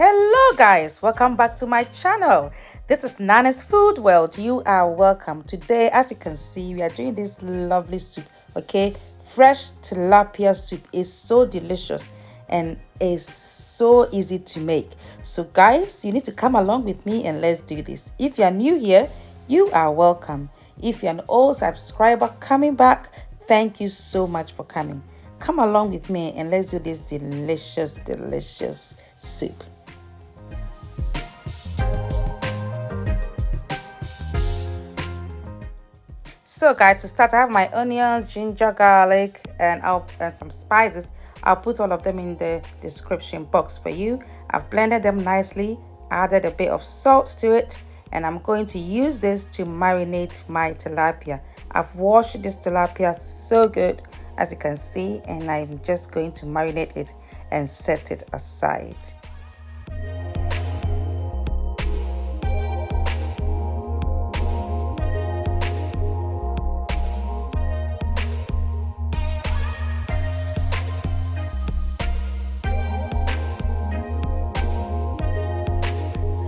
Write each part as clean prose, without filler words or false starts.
Hello guys, welcome back to my channel. This is Nana's Food World. You are welcome. Today, as you can see, we are doing this lovely soup. Okay, fresh tilapia soup is so delicious and is so easy to make. So guys, you need to come along with me and let's do this. If you are new here, you are welcome. If you're an old subscriber coming back, thank you so much for coming. Come along with me and let's do this delicious soup. So guys, to start, I have my onion, ginger, garlic, and some spices. I'll put all of them in the description box for you. I've blended them nicely, added a bit of salt to it, and I'm going to use this to marinate my tilapia. I've washed this tilapia so good, as you can see, and I'm just going to marinate it and set it aside.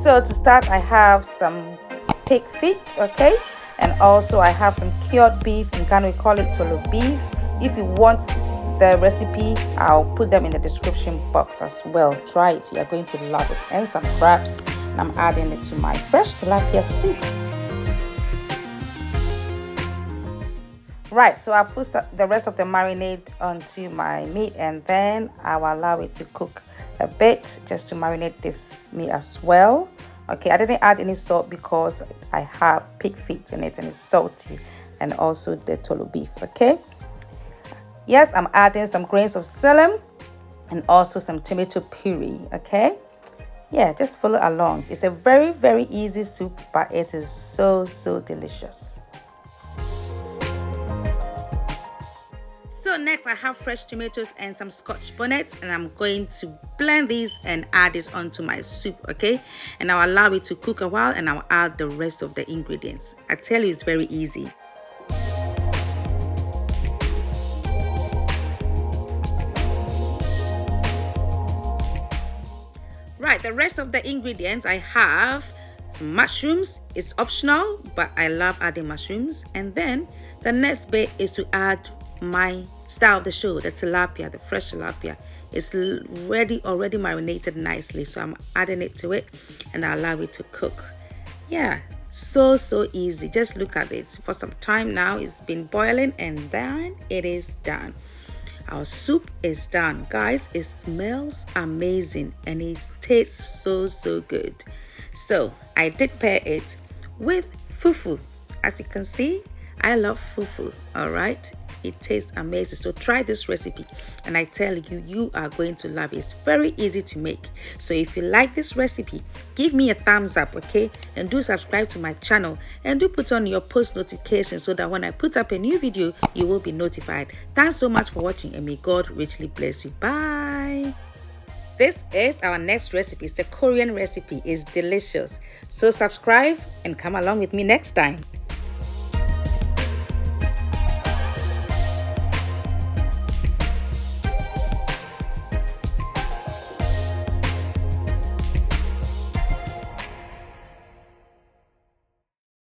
So to start, I have some pig feet, okay, and also I have some cured beef. In Ghana we call it tolo beef. If you want the recipe, I'll put them in the description box as well. Try it, you're going to love it. And some crabs, and I'm adding it to my fresh tilapia soup. Right, so I'll put the rest of the marinade onto my meat, and then I'll allow it to cook a bit just to marinate this meat as well. Okay, I didn't add any salt because I have pig feet in it and it's salty, and also the tolo beef. Okay, yes, I'm adding some grains of selim and also some tomato puree. Okay, yeah, just follow along. It's a very easy soup, but it is so delicious. So next, I have fresh tomatoes and some Scotch bonnet, and I'm going to blend these and add this onto my soup, okay? And I'll allow it to cook a while, and I'll add the rest of the ingredients. I tell you, it's very easy. Right, the rest of the ingredients, I have some mushrooms. It's optional, but I love adding mushrooms. And then the next bit is to add my star of the show, the tilapia, the fresh tilapia. It's already marinated nicely, so I'm adding it to it and I allow it to cook. Yeah, so easy. Just look at it. For some time now, it's been boiling, and then it is done. Our soup is done, guys. It smells amazing and it tastes so good. So I did pair it with fufu. As you can see, I love fufu. All right, it tastes amazing. So try this recipe, and I tell you, you are going to love it. It's very easy to make. So if you like this recipe, give me a thumbs up, okay, and do subscribe to my channel, and do put on your post notifications so that when I put up a new video, you will be notified. Thanks so much for watching, and may God richly bless you. Bye. This is our next recipe. It's a Korean recipe. It's delicious. So subscribe and come along with me next time.